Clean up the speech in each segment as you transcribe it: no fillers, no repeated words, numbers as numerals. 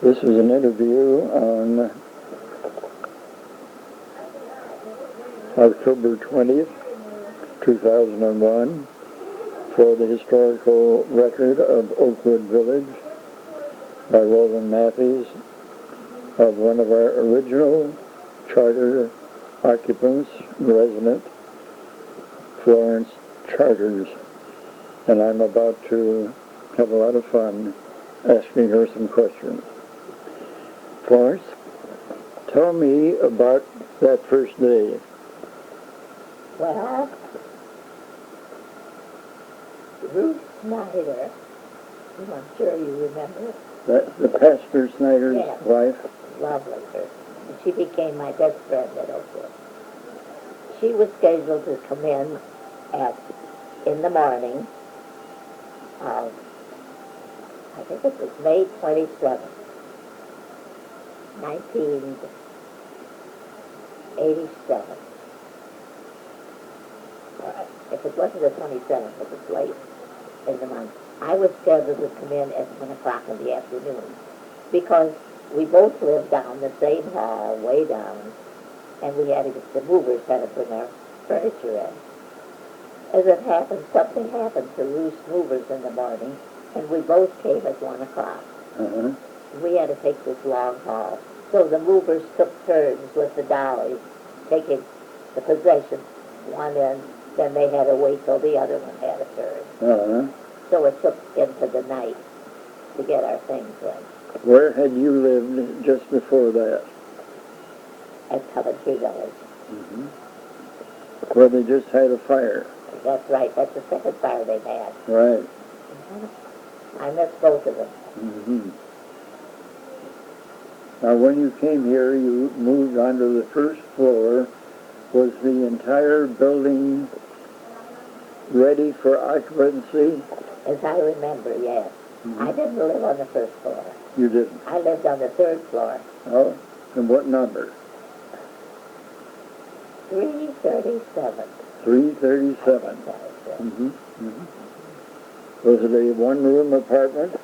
This is an interview on October 20th, 2001 for the historical record of Oakwood Village by Roland Matthies of one of our original charter occupants, resident, Florence Charters. And I'm about to have a lot of fun asking her some questions. Florence, tell me about that first day. Well, Ruth Schneider, who I'm sure you remember. The Pastor Schneider's wife? Lovely person. And she became my best friend at Oakwood. She was scheduled to come in in the morning of, I think it was May 27th, 1987. If it wasn't the 27th, it was late in the month. I was scheduled to come in at 1 o'clock in the afternoon because we both lived down the same hall, way down, and we had to get the movers had to bring our furniture in. As it happened, something happened to Ruth's movers in the morning, and we both came at 1 o'clock. Uh-huh. We had to take this long haul. So the movers took turns with the dollies, taking the possession one end, then they had to wait till the other one had a turn. Uh-huh. So it took into the night to get our things in. Where had you lived just before that? At Coventry Village. Mm-hmm. Where they just had a fire. That's right. That's the second fire they've had. Right. Mm-hmm. I missed both of them. Mm-hmm. Now, when you came here, you moved onto the first floor. Was the entire building ready for occupancy? As I remember, yes. Mm-hmm. I didn't live on the first floor. You didn't? I lived on the third floor. Oh, and what number? 337. 337. Mm-hmm. Mm-hmm. Was it a one-room apartment?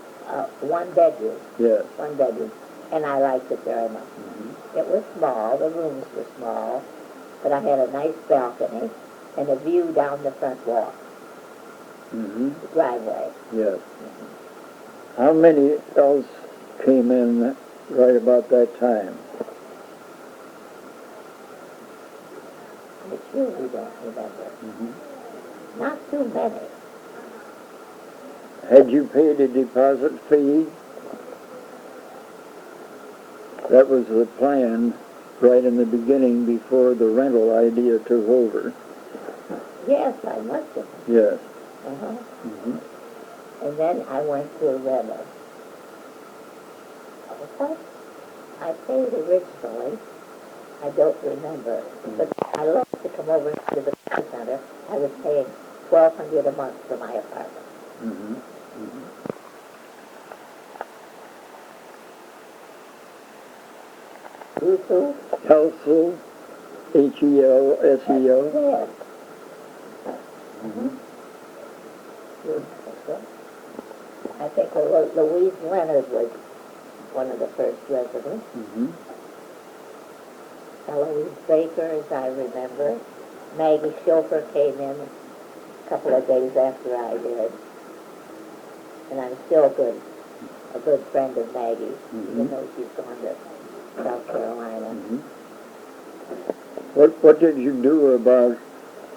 One bedroom. Yes. One bedroom. And I liked it very much. Mm-hmm. It was small. The rooms were small. But I had a nice balcony and a view down the front walk. Mm-hmm. The driveway. Yes. Mm-hmm. How many else came in right about that time? I truly don't remember. Mm-hmm. Not too many. Had you paid a deposit fee? That was the plan right in the beginning before the rental idea took over. Yes, I must have. Yes. Uh-huh. Mm-hmm. And then I went to Redmond. What I paid originally, I don't remember. But I loved to come over to the center. I was paying $1,200 a month for my apartment. Mm-hmm. Mm-hmm. Who? Helsel, H-E-L-S-E-O. Yes. Mm-hmm. I think Louise Leonard was one of the first residents. Mm-hmm. Eloise Baker, as I remember. Maggie Schofer came in a couple of days after I did. And I'm still a good friend of Maggie, even though she's gone to South Carolina. Mm-hmm. What did you do about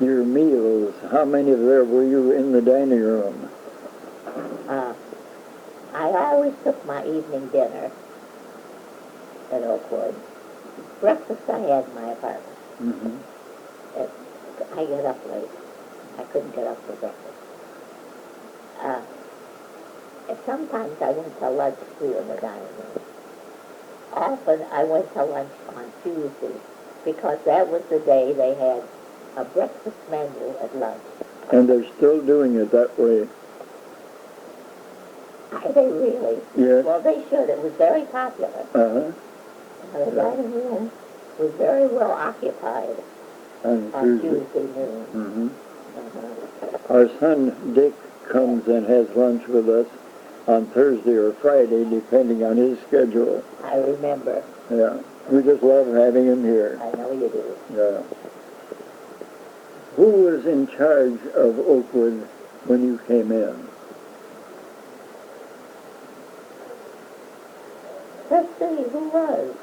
your meals? How many of there were you in the dining room? I always took my evening dinner at Oakwood. Breakfast I had in my apartment. Mm-hmm. I get up late. I couldn't get up for breakfast. And sometimes I went to lunch too in the dining room. Often I went to lunch on Tuesday because that was the day they had a breakfast menu at lunch. And they're still doing it that way. Are they really? Yes. Well, they should. It was very popular. Uh-huh. The dining room was very well occupied On Tuesday noon. Mm-hmm. Uh-huh. Our son Dick comes and has lunch with us on Thursday or Friday, depending on his schedule. I remember. Yeah. We just love having him here. I know you do. Yeah. Who was in charge of Oakwood when you came in? Let's see, who was?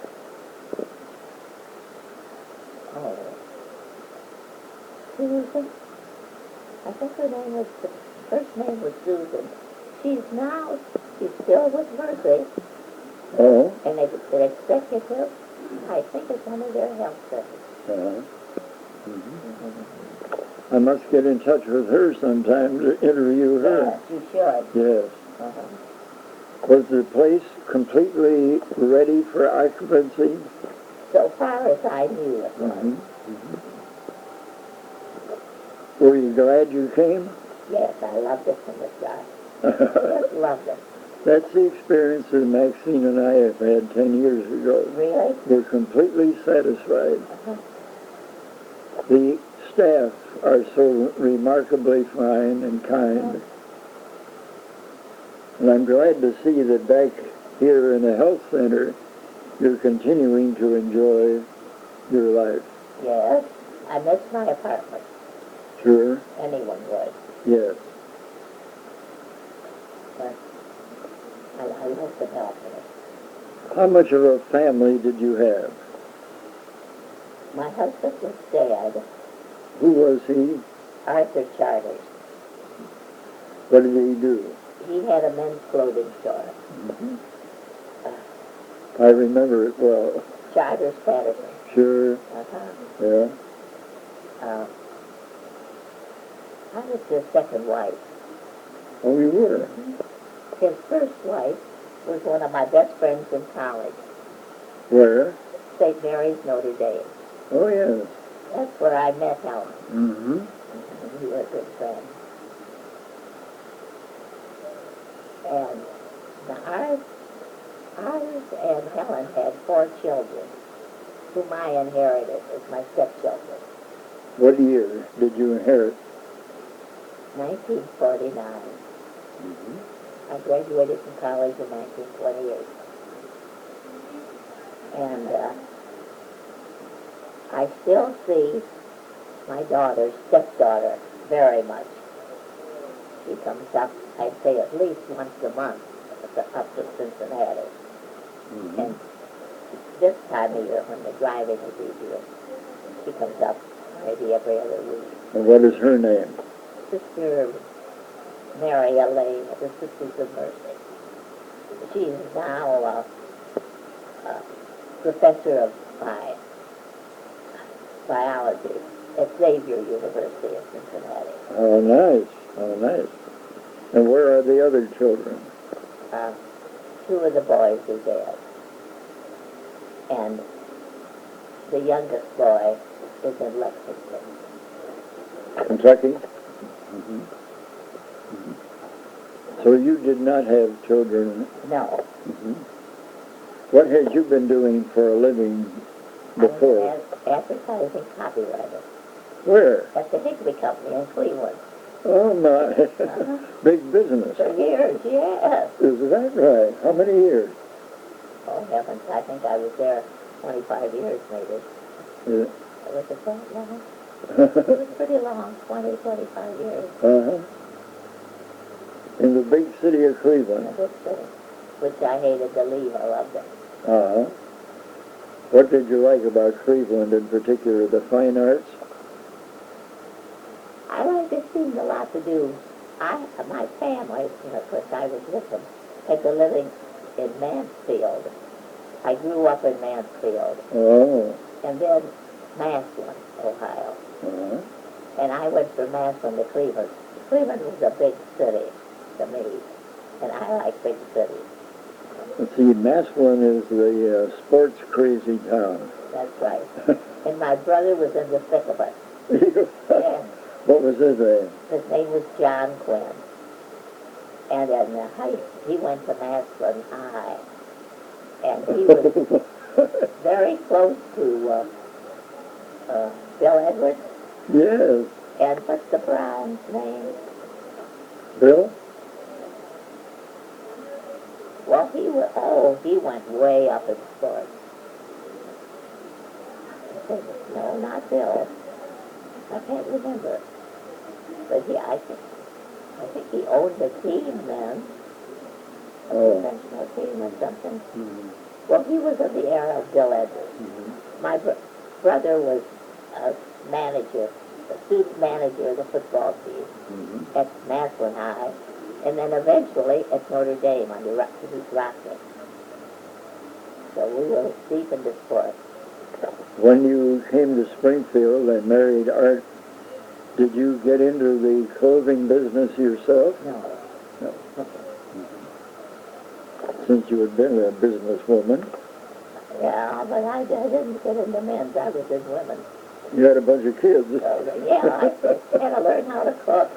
Oh. Susan? I think her name was, the first name was Susan. She's still with Mercy. Oh. And the executive, I think it's one of their health centers. I must get in touch with her sometime to interview her. Yes, you should. Yes. Was the place completely ready for occupancy? So far as I knew it was. Were you glad you came? Yes, I loved it from the start. Just loved it. That's the experience that Maxine and I have had 10 years ago. Really? We're completely satisfied. The staff are so remarkably fine and kind. And I'm glad to see that back here in the health center, you're continuing to enjoy your life. Yes. I miss my apartment. Sure. Anyone would. Yes. But I love the help in it. How much of a family did you have? My husband was dead. Who was he? Pastor Charters. What did he do? He had a men's clothing store. I remember it well. Charters Patterson. Sure. Yeah. I was his second wife. Oh, you were? His first wife was one of my best friends in college, Where? St. Mary's, Notre Dame. Oh, yes. That's where I met Helen. Mm-hmm. We were good friends. And ours and Helen had 4 children, whom I inherited as my stepchildren. What year did you inherit? 1949. I graduated from college in 1928. And I still see my daughter, stepdaughter, very much. She comes up, I'd say at least once a month, up to Cincinnati. And this time of year, when the driving is easier, she comes up maybe every other week. And what is her name? Sister Mary Elaine, the Sisters of Mercy. She's now a professor of biology at Xavier University in Cincinnati. Oh, nice. Oh, nice. And where are the other children? 2 of the boys are dead. And the youngest boy is in Lexington. Kentucky? So you did not have children? No. What had you been doing for a living before? I was advertising copywriter Where? at the Higley Company in Cleveland. Oh, my. Big business. For years, yes. Is that right? How many years? Oh, heavens, I think I was there 25 years, maybe. Yeah. Was it that long? It was pretty long, 20, 25 years. In the big city of In a Cleveland. big city, which I hated to leave. I loved it. What did you like about Cleveland in particular? The fine arts? I liked it. Seemed a lot to do. My family, of course, I was with them, had been living in Mansfield. I grew up in Mansfield. Oh. And then Massillon, Ohio. And I went from Massillon to Cleveland. Cleveland was a big city to me, and I like big cities. Let's see, Massillon is the sports-crazy town. That's right. And my brother was in the thick of it. Yeah. What was his name? His name was John Quinn. And in the height, he went to Massillon High. And he was very close to Bill Edwards. Yes. And what's the Brown's name? Bill? Well, he went way up in sports. I said, no, not Bill. I can't remember. But I think he owned a team then, a professional team or something. Well, he was in the era of Bill Edwards. My brother was a manager, a student manager of the football team at Massillon High, and then eventually at Notre Dame under his roster. So we were deep into sports. When you came to Springfield and married Art, did you get into the clothing business yourself? No. Since you had been a businesswoman. Yeah, but I didn't get into men's. I was in women's. You had a bunch of kids. So, yeah, I had to learn how to cook.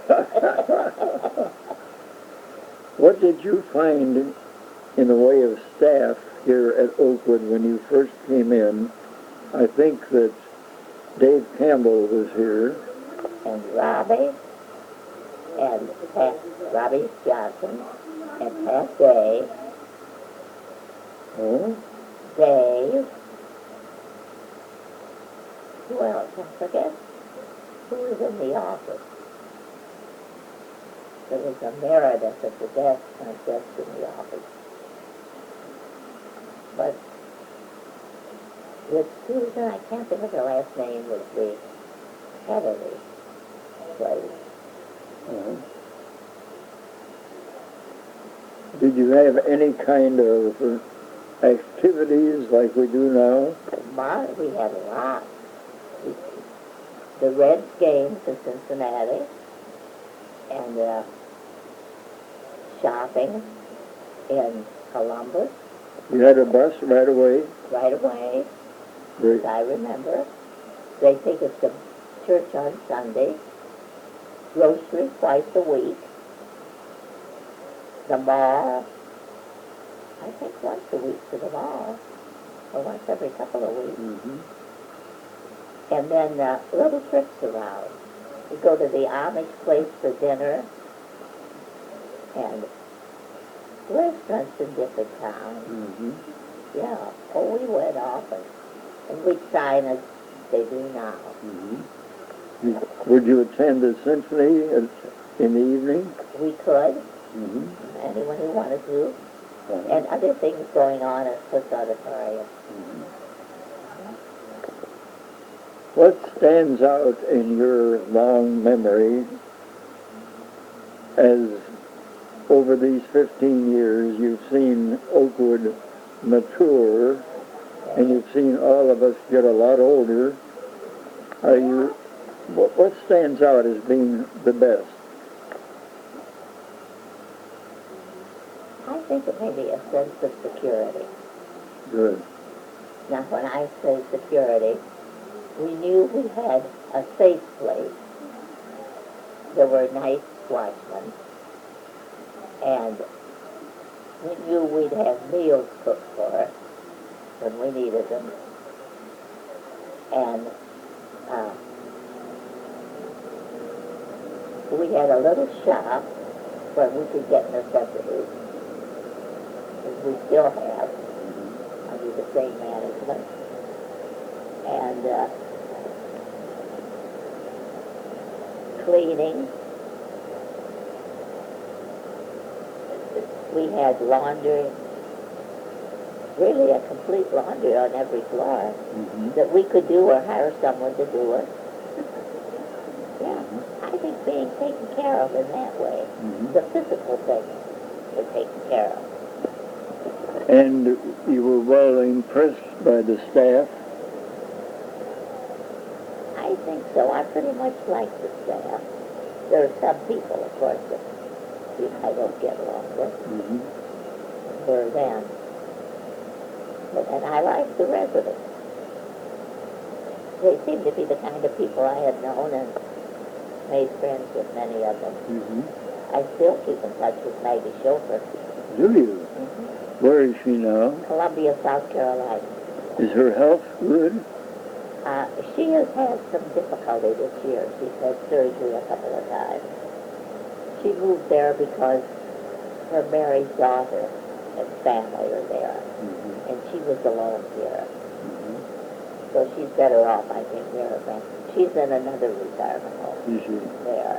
What did you find in the way of staff here at Oakwood when you first came in? I think that Dave Campbell was here. And Robbie, and Robbie Johnson, and Pat Day, Dave. Who else? I forget who was in the office. There was a Meredith at the desk, front desk in the office. But with Susan, I can't think of her last name, was the head of the place. Did you have any kind of activities like we do now? We had a lot. The Reds games in Cincinnati, and shopping in Columbus. You had a bus right away? Right away, Great. I remember. They take us to church on Sunday, grocery twice a week, the mall, I think once a week to the mall, or once every couple of weeks. And then little trips around. We go to the Amish place for dinner, and restaurants in different towns. Yeah, we went often. And we'd sign as they do now. Would you attend the symphony in the evening? We could, anyone who wanted to, and other things going on at Cook Auditorium. What stands out in your long memory as over these 15 years you've seen Oakwood mature and you've seen all of us get a lot older? What stands out as being the best? I think it may be a sense of security. Good. Now, when I say security, we knew we had a safe place. There were night watchmen, and we knew we'd have meals cooked for us when we needed them. And we had a little shop where we could get necessities, as we still have under the same management. And cleaning. We had laundry, really a complete laundry on every floor that we could do or hire someone to do it. Yeah, I think being taken care of in that way, the physical things were taken care of. And you were well impressed by the staff? I think so. I pretty much like the staff. There are some people, of course, that I don't get along with. Were then. And I like the residents. They seem to be the kind of people I had known and made friends with many of them. I still keep in touch with Maggie Schofer. Do you? Where is she now? Columbia, South Carolina. Is her health good? She has had some difficulty this year. She's had surgery a couple of times. She moved there because her married daughter and family are there. Mm-hmm. And she was alone here. Mm-hmm. So she's better off, I think, there than she's in another retirement home. Is she? There.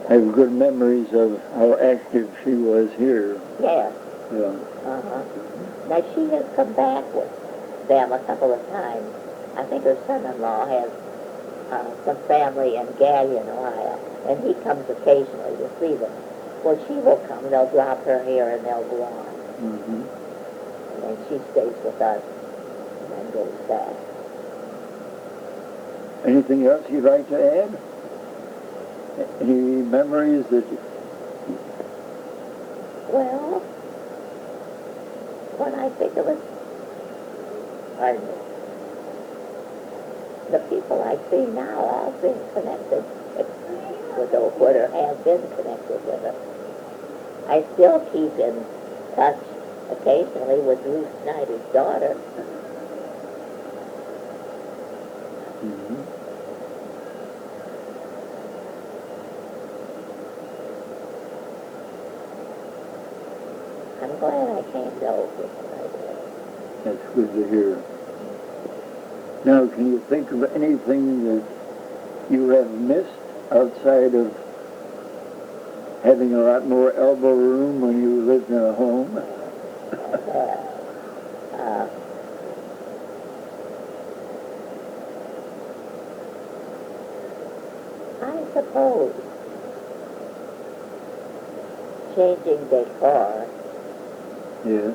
I have good memories of how active she was here. Yes. Yeah. Uh-huh. Now, she has come back with them a couple of times. I think her son-in-law has some family in Galion, Ohio, and he comes occasionally to see them. Well, she will come. They'll drop her here, and they'll go on. Mm-hmm. And then she stays with us and then goes back. Anything else you'd like to add? Any memories that you... Well, when I think of it, pardon me, the people I see now all been connected with Oakwood or have been connected with us. I still keep in touch occasionally with Ruth Schneider's daughter. Mm-hmm. I'm glad I came to Oakwood tonight. That's good to hear. Now, can you think of anything that you have missed outside of having a lot more elbow room when you lived in a home? I suppose changing decor, Yeah.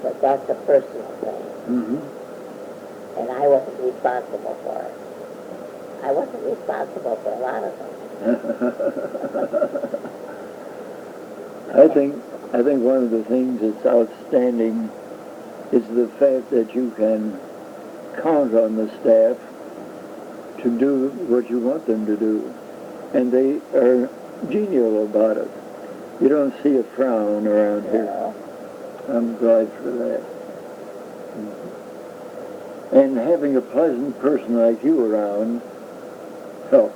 but that's a personal thing, Mm-hmm. and I wasn't responsible for it. I wasn't responsible for a lot of things. I think one of the things that's outstanding is the fact that you can count on the staff to do what you want them to do. And they are genial about it. You don't see a frown around here. I'm glad for that. Mm-hmm. And having a pleasant person like you around helps.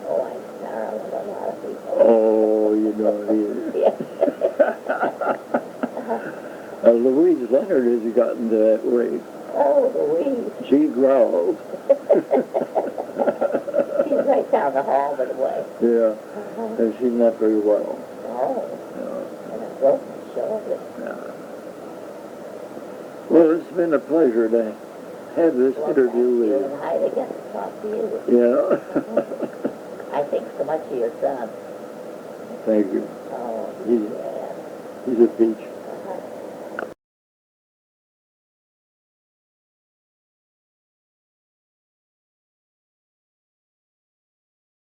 Oh, I snarl at a lot of people. Oh, you know it is. Louise Leonard has gotten to that way. Oh, Louise. She growls. She's right down the hall, by the way. Yeah, and she's not very well. Oh, No. and a broken shoulder. Yeah. Well, it's been a pleasure to have this interview with you. you. And I get to talk to you. Yeah. I think so much of your son. Thank you. Oh, He's yeah. a peach.